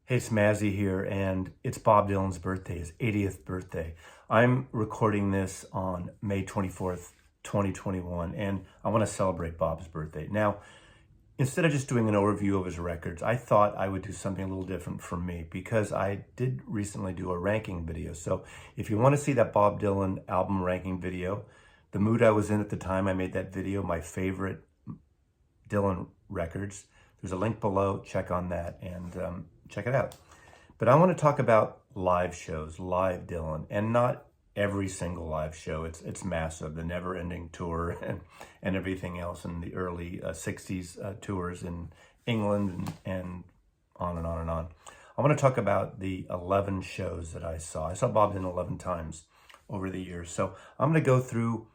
Hey, it's Mazzy here, and it's Bob Dylan's birthday, his 80th birthday. I'm recording this on May 24th, 2021, and I want to celebrate Bob's birthday. Now, instead of just doing an overview of his records, I thought I would do something a little different for me because I did recently do a ranking video. So if you want to see that Bob Dylan album ranking video, the mood I was in at the time I made that video, my favorite Dylan records, there's a link below. Check on that and check it out. But I want to talk about live shows, live Dylan, and not every single live show. It's massive, the never-ending tour and everything else, in the early 60s tours in England and on and on and on. I want to talk about the 11 shows that I saw. I saw Bob Dylan 11 times over the years. So I'm going to go through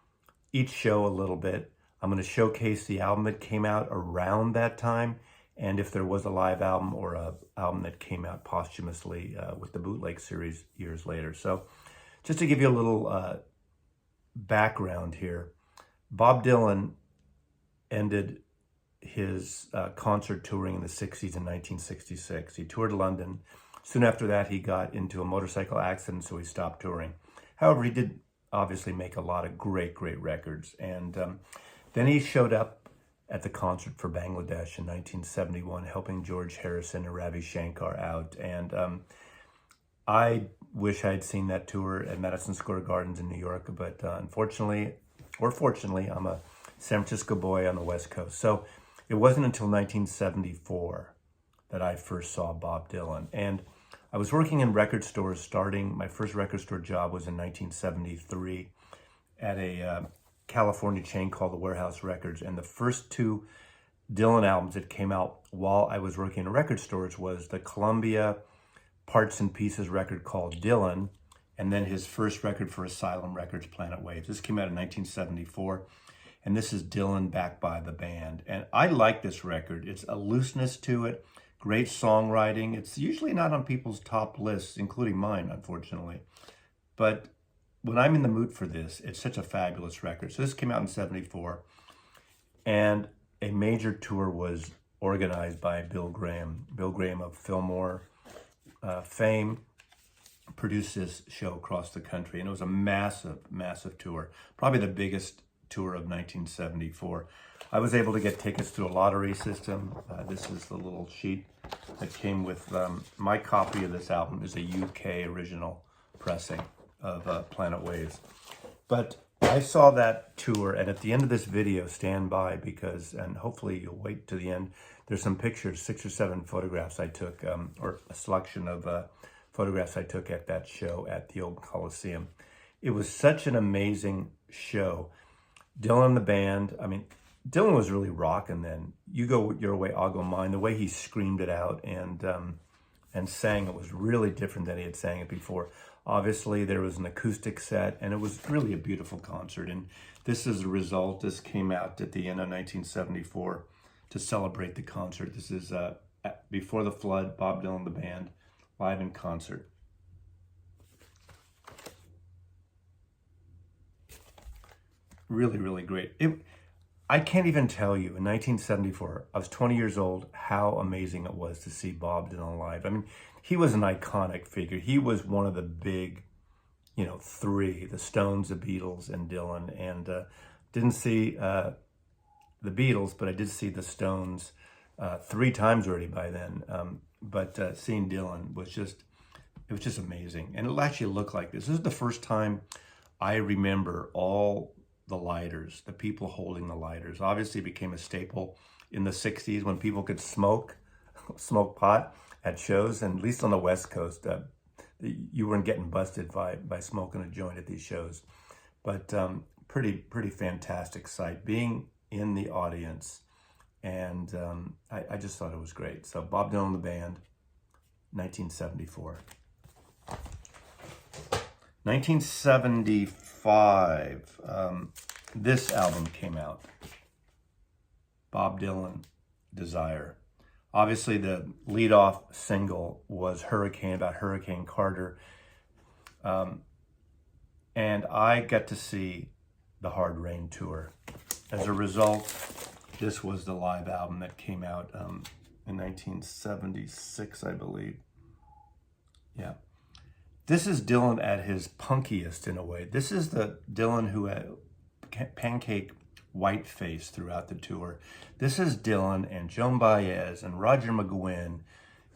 each show a little bit. I'm going to showcase the album that came out around that time, and if there was a live album or a album that came out posthumously with the bootleg series years later. So just to give you a little background here, Bob Dylan ended his concert touring in the 60s in 1966. He toured London. Soon after that, he got into a motorcycle accident, so he stopped touring. However, he did obviously make a lot of great records. And then he showed up at the concert for Bangladesh in 1971, helping George Harrison and Ravi Shankar out. And I wish I'd seen that tour at Madison Square Gardens in New York, but unfortunately, or fortunately, I'm a San Francisco boy on the West Coast. So it wasn't until 1974 that I first saw Bob Dylan. And I was working in record stores starting, my first record store job was in 1973 at a California chain called the Warehouse Records, and the first two Dylan albums that came out while I was working in record stores was the Columbia Parts and Pieces record called Dylan, and then his first record for Asylum Records, Planet Waves. This came out in 1974, and this is Dylan backed by the band. And I like this record. It's a looseness to it, great songwriting. It's usually not on people's top lists, including mine, unfortunately. But when I'm in the mood for this, it's such a fabulous record. So this came out in 74, and a major tour was organized by Bill Graham. Bill Graham of Fillmore fame produced this show across the country, and it was a massive tour, probably the biggest tour of 1974. I was able to get tickets through a lottery system. This is the little sheet that came with my copy of this album. Is a UK original pressing of Planet Waves. But I saw that tour, and at the end of this video, stand by because, and hopefully you'll wait to the end, there's some pictures, 6 or 7 photographs I took, or a selection of photographs I took at that show at the old Coliseum. It was such an amazing show. Dylan and the band, I mean, Dylan was really rocking then. You go your way, I'll go mine. The way he screamed it out and sang it was really different than he had sang it before. Obviously, there was an acoustic set, and it was really a beautiful concert. And this is the result. This came out at the end of 1974 to celebrate the concert. This is Before the Flood, Bob Dylan, the band, live in concert. Really great. I can't even tell you, in 1974, I was 20 years old, how amazing it was to see Bob Dylan live. I mean, he was an iconic figure. He was one of the big, three, the Stones, the Beatles, and Dylan. And didn't see the Beatles, but I did see the Stones 3 times already by then. But seeing Dylan was just amazing. And it actually looked like this. This is the first time I remember all the lighters, the people holding the lighters. Obviously it became a staple in the 60s when people could smoke pot at shows, and at least on the West Coast, you weren't getting busted by smoking a joint at these shows. But pretty fantastic sight, being in the audience, and I just thought it was great. So Bob Dylan, the band, 1974. 1975, this album came out, Bob Dylan, Desire. Obviously, the lead-off single was Hurricane, about Hurricane Carter. And I got to see the Hard Rain tour. As a result, this was the live album that came out in 1976, I believe. Yeah. This is Dylan at his punkiest in a way. This is the Dylan who had pancake white face throughout the tour. This is Dylan and Joan Baez and Roger McGuinn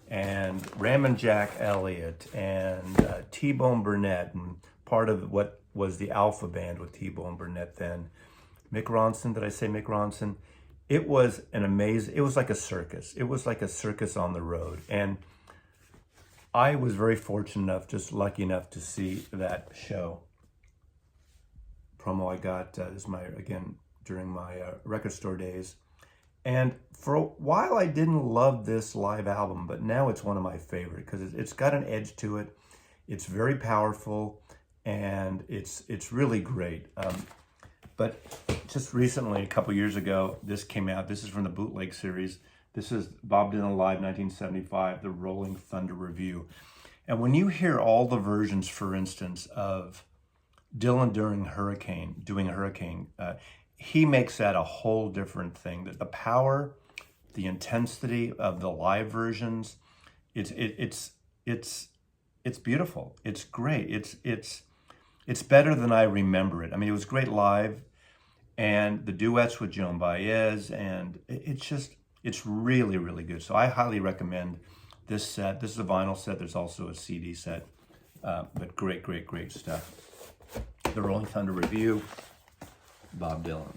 and Ramon Jack Elliott and T-Bone Burnett, and part of what was the Alpha Band with T-Bone Burnett then. Mick Ronson, did I say Mick Ronson? It was an amazing, it was like a circus. It was like a circus on the road. And I was very fortunate enough, just lucky enough to see that show. Promo I got, this is my, again, during my record store days. And for a while I didn't love this live album, but now it's one of my favorite because it's got an edge to it. It's very powerful and it's really great. But just recently, a couple years ago, this came out. This is from the Bootleg series. This is Bob Dylan Live 1975, the Rolling Thunder Revue. And when you hear all the versions, for instance, of Dylan doing Hurricane, he makes that a whole different thing. That the power, the intensity of the live versions, it's beautiful. It's great. It's better than I remember it. I mean, it was great live, and the duets with Joan Baez, and it's really, really good. So I highly recommend this set. This is a vinyl set. There's also a CD set, but great, great, great stuff. The Rolling Thunder Revue, Bob Dylan.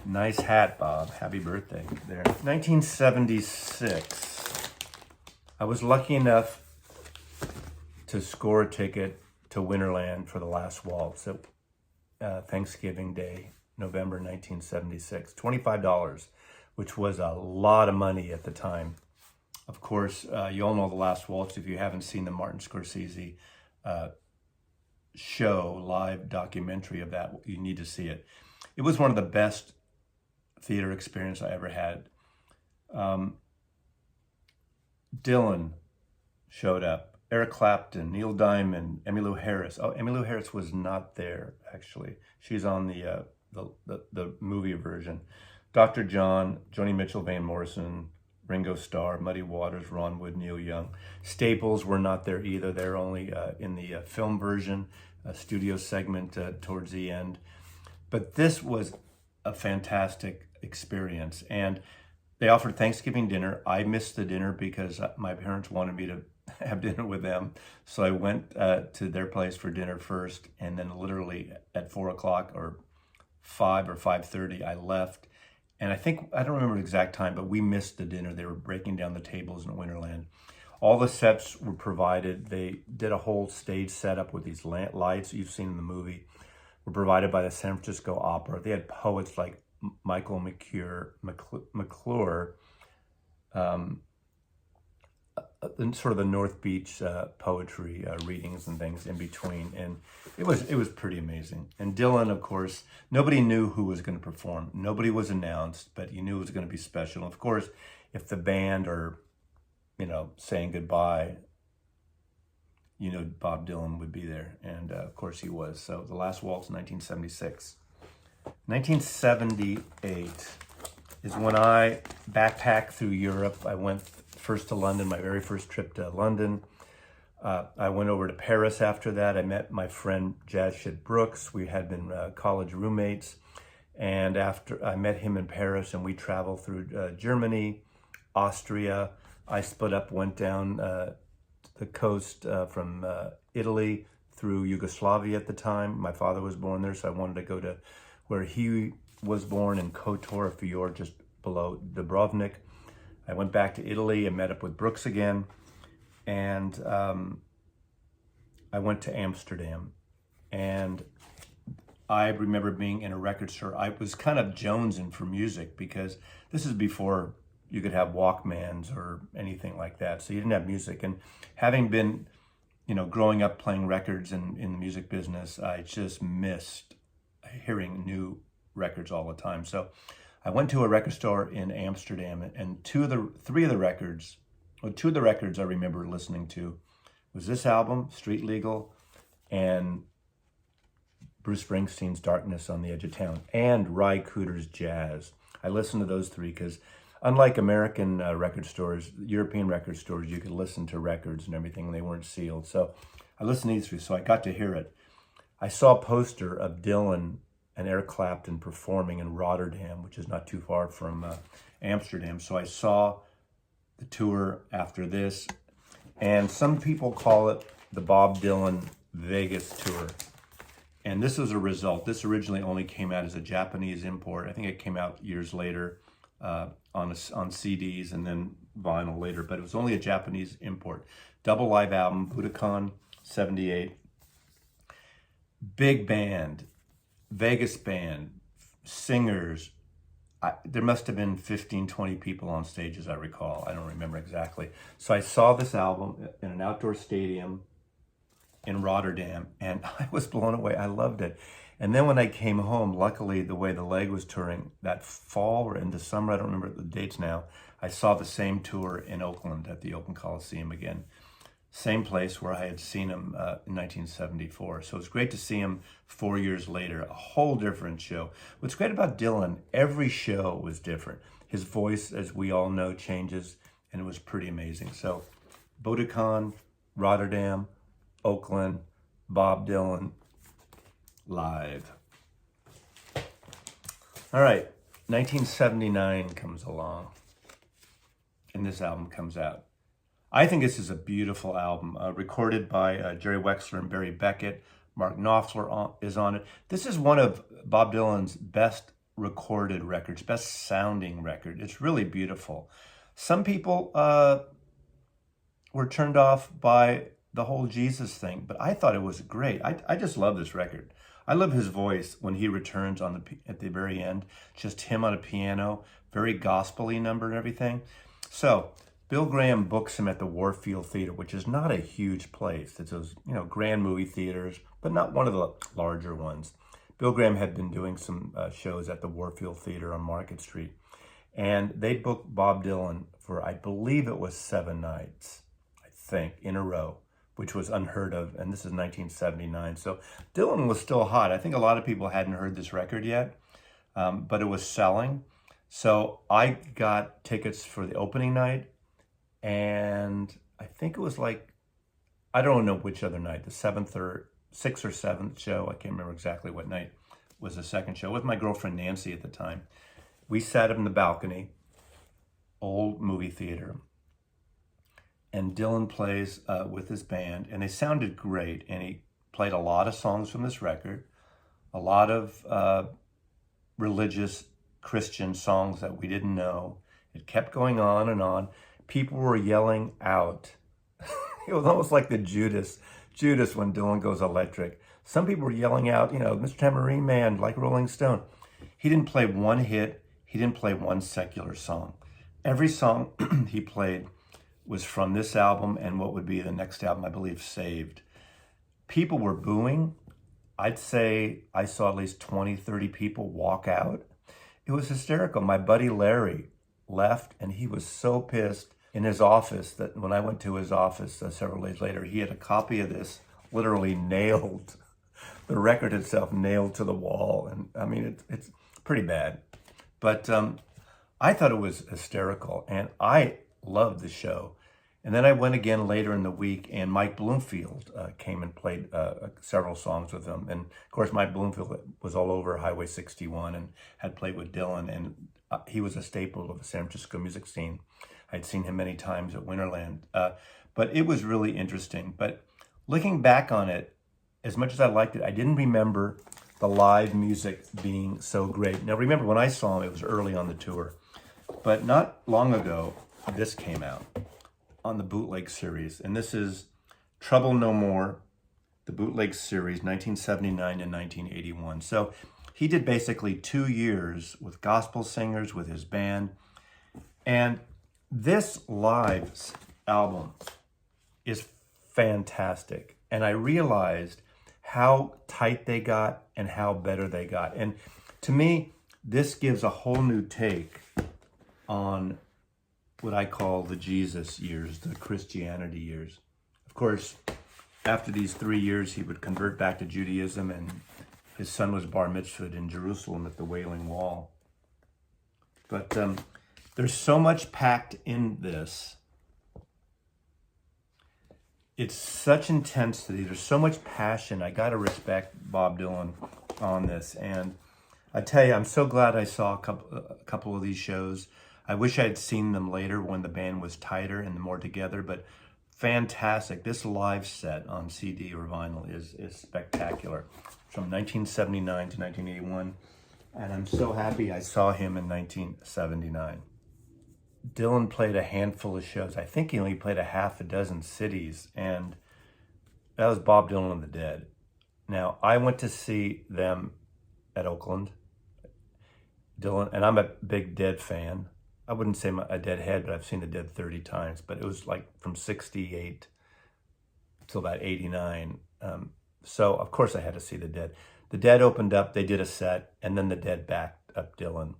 Nice hat, Bob. Happy birthday there. 1976. I was lucky enough to score a ticket to Winterland for the Last Waltz at Thanksgiving Day, November 1976. $25, which was a lot of money at the time. Of course, you all know the Last Waltz. If you haven't seen the Martin Scorsese show, live documentary of that, you need to see it. It was one of the best theater experience I ever had. Dylan showed up, Eric Clapton, Neil Diamond, Emmylou Harris. Oh, Emmylou Harris was not there, actually. She's on the movie version. Dr. John, Joni Mitchell, Van Morrison, Ringo Starr, Muddy Waters, Ron Wood, Neil Young. Staples were not there either. They're only in the film version, a studio segment towards the end. But this was a fantastic experience. And they offered Thanksgiving dinner. I missed the dinner because my parents wanted me to have dinner with them. So I went to their place for dinner first. And then literally at 4 o'clock or 5 or 5:30, I left. And I don't remember the exact time, but we missed the dinner. They were breaking down the tables in Winterland. All the sets were provided. They did a whole stage setup with these lights you've seen in the movie. Were provided by the San Francisco Opera. They had poets like Michael McClure, sort of the North Beach poetry readings and things in between, and it was pretty amazing. And Dylan, of course, nobody knew who was going to perform. Nobody was announced, but you knew it was going to be special. Of course, if the band are, saying goodbye, Bob Dylan would be there, and of course he was. So the Last Waltz, 1976. 1978 is when I backpacked through Europe. I went first to London, my very first trip to London. I went over to Paris after that. I met my friend Jazz Brooks. We had been college roommates, and after I met him in Paris, and we traveled through Germany, Austria. I split up, went down the coast from Italy through Yugoslavia at the time. My father was born there, so I wanted to go to where he was born in Kotor, a fjord just below Dubrovnik. I went back to Italy and met up with Brooks again. And I went to Amsterdam. And I remember being in a record store. I was kind of jonesing for music because this is before you could have Walkmans or anything like that. So you didn't have music. And having been, growing up playing records in the music business, I just missed hearing new records all the time. So I went to a record store in Amsterdam, and two of the records I remember listening to was this album, Street Legal, and Bruce Springsteen's Darkness on the Edge of Town, and Ry Cooder's Jazz. I listened to those three because unlike American record stores, European record stores, you could listen to records and everything, and they weren't sealed. So I listened to these three, so I got to hear it. I saw a poster of Dylan and Eric Clapton performing in Rotterdam, which is not too far from Amsterdam. So I saw the tour after this, and some people call it the Bob Dylan Vegas tour. And this was a result. This originally only came out as a Japanese import. I think it came out years later on CDs and then vinyl later, but it was only a Japanese import. Double live album, Budokan 78. Big band, Vegas band, singers. There must have been 15, 20 people on stage, as I recall. I don't remember exactly. So I saw this album in an outdoor stadium in Rotterdam, and I was blown away. I loved it. And then when I came home, luckily, the way the leg was touring, that fall or into summer, I don't remember the dates now, I saw the same tour in Oakland at the Oakland Coliseum again. Same place where I had seen him in 1974. So it's great to see him 4 years later, a whole different show. What's great about Dylan, every show was different. His voice, as we all know, changes, and it was pretty amazing. So Budokan, Rotterdam, Oakland, Bob Dylan, live. All right, 1979 comes along, and this album comes out. I think this is a beautiful album, recorded by Jerry Wexler and Barry Beckett. Mark Knopfler is on it. This is one of Bob Dylan's best recorded records, best sounding record. It's really beautiful. Some people were turned off by the whole Jesus thing, but I thought it was great. I just love this record. I love his voice when he returns at the very end, just him on a piano, very gospel-y number and everything. So Bill Graham books him at the Warfield Theater, which is not a huge place. It's those, grand movie theaters, but not one of the larger ones. Bill Graham had been doing some shows at the Warfield Theater on Market Street, and they booked Bob Dylan for, I believe it was 7 nights, I think, in a row, which was unheard of, and this is 1979. So Dylan was still hot. I think a lot of people hadn't heard this record yet, but it was selling. So I got tickets for the opening night, and I think it was I don't know which other night, the 6th or 7th show. I can't remember exactly what night was the second show, with my girlfriend Nancy at the time. We sat up in the balcony, old movie theater, and Dylan plays with his band, and they sounded great, and he played a lot of songs from this record, a lot of religious Christian songs that we didn't know. It kept going on and on. People were yelling out. It was almost like the Judas when Dylan goes electric. Some people were yelling out, Mr. Tambourine Man, like Rolling Stone. He didn't play one hit. He didn't play one secular song. Every song he played was from this album and what would be the next album, I believe, Saved. People were booing. I'd say I saw at least 20, 30 people walk out. It was hysterical. My buddy Larry left, and he was so pissed in his office that when I went to his office several days later, he had a copy of this literally nailed, the record itself nailed to the wall. And I mean, it's pretty bad. But I thought it was hysterical, and I loved the show. And then I went again later in the week, and Mike Bloomfield came and played several songs with him. And of course, Mike Bloomfield was all over Highway 61 and had played with Dylan, and he was a staple of the San Francisco music scene. I'd seen him many times at Winterland. But it was really interesting. But looking back on it, as much as I liked it, I didn't remember the live music being so great. Now, remember, when I saw him, it was early on the tour. But not long ago, this came out on the bootleg series. And this is Trouble No More, the bootleg series, 1979 and 1981. So he did basically 2 years with gospel singers, with his band. And this live album is fantastic. And I realized how tight they got and how better they got. And to me, this gives a whole new take on what I call the Jesus years, the Christianity years. Of course, after these 3 years, he would convert back to Judaism, and his son was bar mitzvahed in Jerusalem at the Wailing Wall. But there's so much packed in this. It's such intensity. There's so much passion. I got to respect Bob Dylan on this. And I tell you, I'm so glad I saw a couple of these shows. I wish I had seen them later when the band was tighter and more together, but fantastic. This live set on CD or vinyl is spectacular. From 1979 to 1981. And I'm so happy I saw him in 1979. Dylan played a handful of shows. I think he only played a half a dozen cities, and that was Bob Dylan and the Dead. Now, I went to see them at Oakland. Dylan, and I'm a big Dead fan. I wouldn't say I'm a Deadhead, but I've seen the Dead 30 times. But it was like from 68 till about 89. So, of course, I had to see the Dead. The Dead opened up, they did a set, and then the Dead backed up Dylan.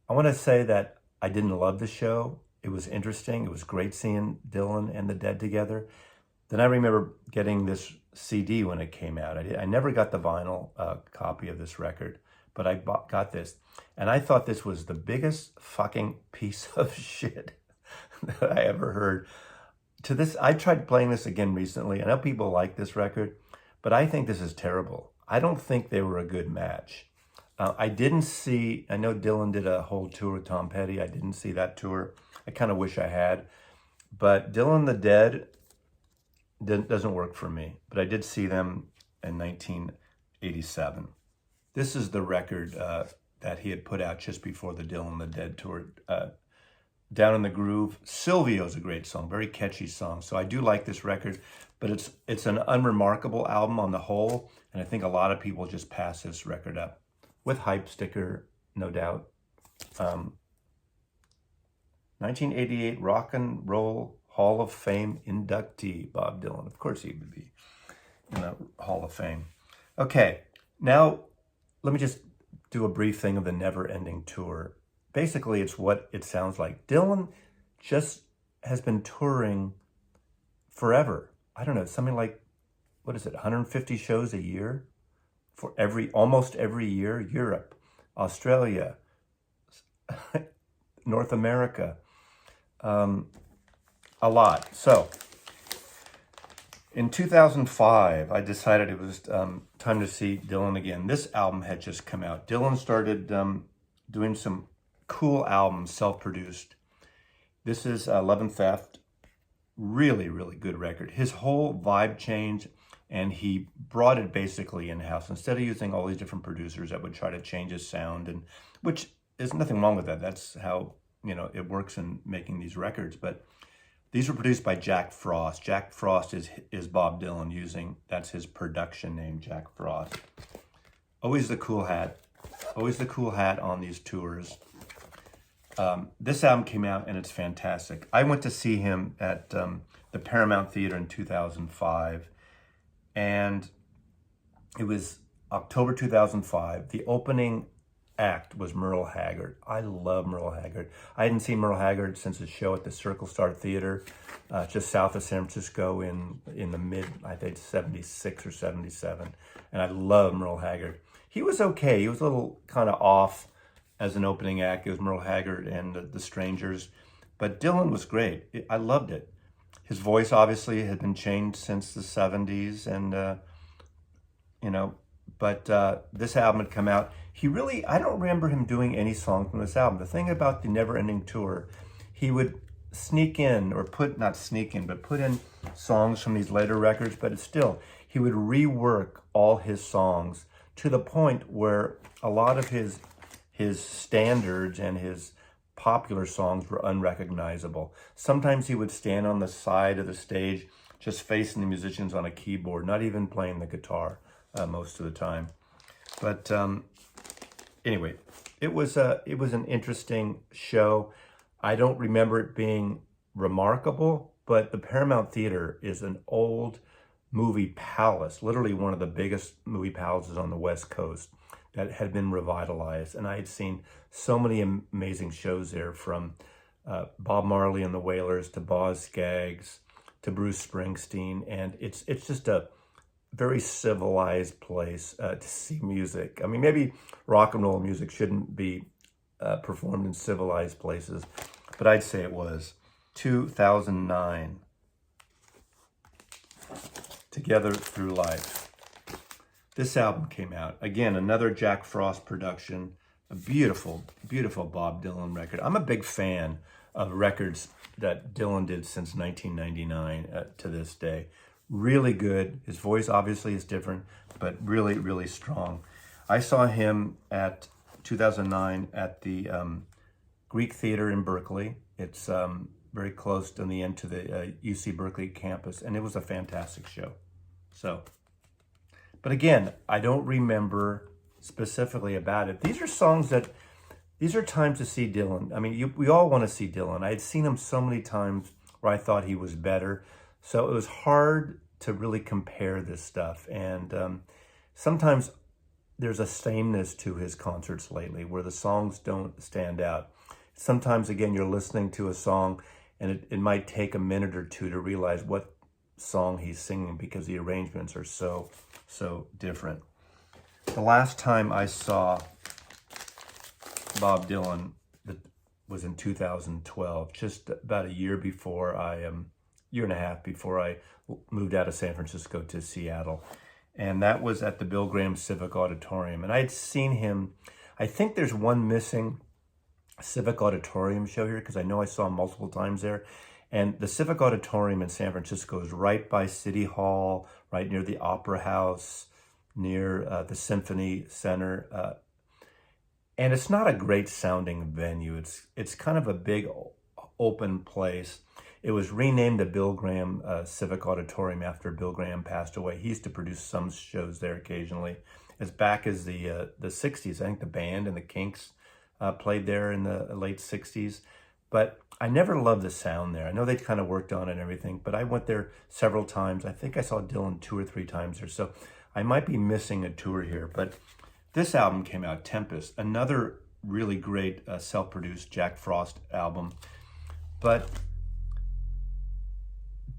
I want to say that I didn't love the show. It was interesting. It was great seeing Dylan and the Dead together. Then I remember getting this CD when it came out. I never got the vinyl copy of this record, but I got this. And I thought this was the biggest fucking piece of shit that I ever heard. To this, I tried playing this again recently. I know people like this record, but I think this is terrible. I don't think they were a good match. I know Dylan did a whole tour with Tom Petty. I didn't see that tour. I kind of wish I had. But Dylan the Dead doesn't work for me. But I did see them in 1987. This is the record that he had put out just before the Dylan the Dead tour. Down in the Groove. Silvio's a great song, very catchy song. So I do like this record, but it's an unremarkable album on the whole. And I think a lot of people just pass this record up. With hype sticker, no doubt. 1988 Rock and Roll Hall of Fame inductee, Bob Dylan. Of course he would be in the Hall of Fame. Okay, now let me just do a brief thing of the Never Ending Tour. Basically, it's what it sounds like. Dylan just has been touring forever. I don't know, something like, 150 shows a year? For almost every year, Europe, Australia, North America, a lot. So in 2005, I decided it was time to see Dylan again. This album had just come out. Dylan started doing some cool albums, self-produced. This is Love and Theft. Really, really good record. His whole vibe changed. And he brought it basically in-house. Instead of using all these different producers that would try to change his sound, and which is nothing wrong with that. That's how, it works in making these records. But these were produced by Jack Frost. Jack Frost is Bob Dylan that's his production name, Jack Frost. Always the cool hat. Always the cool hat on these tours. This album came out and it's fantastic. I went to see him at the Paramount Theater in 2005. And it was October 2005. The opening act was Merle Haggard. I love Merle Haggard. I hadn't seen Merle Haggard since his show at the Circle Star Theater, just south of San Francisco in the mid, I think, 76 or 77. And I love Merle Haggard. He was okay. He was a little kind of off as an opening act. It was Merle Haggard and the Strangers. But Dylan was great. I loved it. His voice obviously had been changed since the 70s, and, but this album had come out. I don't remember him doing any songs from this album. The thing about the Never Ending Tour, he would put in songs from these later records, but he would rework all his songs to the point where a lot of his standards and his popular songs were unrecognizable. Sometimes he would stand on the side of the stage, just facing the musicians on a keyboard, not even playing the guitar most of the time. But anyway, it was an interesting show. I don't remember it being remarkable, but the Paramount Theater is an old movie palace, literally one of the biggest movie palaces on the West Coast that had been revitalized. And I had seen so many amazing shows there, from Bob Marley and the Wailers to Boz Scaggs to Bruce Springsteen. And it's just a very civilized place to see music. I mean, maybe rock and roll music shouldn't be performed in civilized places, but I'd say it was. 2009, Together Through Life. This album came out. Again, another Jack Frost production. A beautiful, beautiful Bob Dylan record. I'm a big fan of records that Dylan did since 1999 to this day. Really good. His voice obviously is different, but really, really strong. I saw him at 2009 at the Greek Theater in Berkeley. It's very close to the end to the UC Berkeley campus, and it was a fantastic show. So, but again, I don't remember specifically about it. These are times to see Dylan. I mean, we all want to see Dylan. I had seen him so many times where I thought he was better. So it was hard to really compare this stuff. And sometimes there's a sameness to his concerts lately where the songs don't stand out. Sometimes, again, you're listening to a song and it might take a minute or two to realize what song he's singing because the arrangements are so different. The last time I saw Bob Dylan was in 2012, just about a year and a half before I moved out of San Francisco to Seattle. And that was at the Bill Graham Civic Auditorium. And I had seen him, I think there's one missing Civic Auditorium show here because I know I saw him multiple times there. And the Civic Auditorium in San Francisco is right by City Hall, right near the Opera House, near the Symphony Center. And it's not a great sounding venue. It's kind of a big open place. It was renamed the Bill Graham Civic Auditorium after Bill Graham passed away. He used to produce some shows there occasionally. As back as the 60s, I think the band and the Kinks played there in the late 60s. But I never loved the sound there. I know they kind of worked on it and everything, but I went there several times. I think I saw Dylan 2 or 3 times there. So I might be missing a tour here. But this album came out, Tempest, another really great self-produced Jack Frost album. But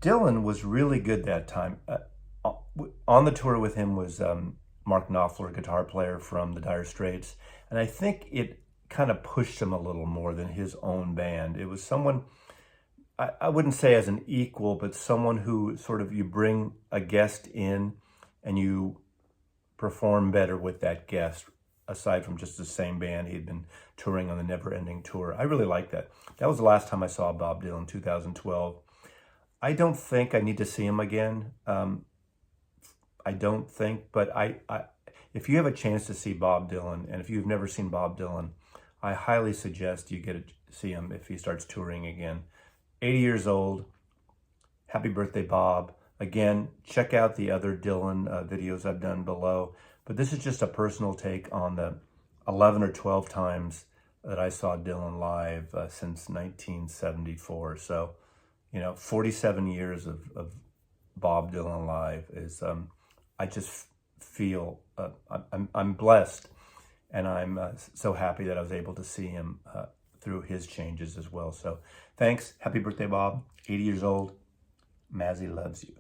Dylan was really good that time. On the tour with him was Mark Knopfler, guitar player from the Dire Straits. And I think it kind of pushed him a little more than his own band. It was someone, I wouldn't say as an equal, but someone who sort of, you bring a guest in and you perform better with that guest, aside from just the same band he had been touring on the Never Ending Tour. I really like that. That was the last time I saw Bob Dylan, 2012. I don't think I need to see him again. I don't think, but if you have a chance to see Bob Dylan, and if you've never seen Bob Dylan, I highly suggest you get to see him if he starts touring again. 80 years old. Happy birthday, Bob. Again, check out the other Dylan videos I've done below. But this is just a personal take on the 11 or 12 times that I saw Dylan live since 1974. So, 47 years of Bob Dylan live is, I just feel, I'm blessed. And I'm so happy that I was able to see him through his changes as well. So thanks. Happy birthday, Bob. 80 years old. Mazzy loves you.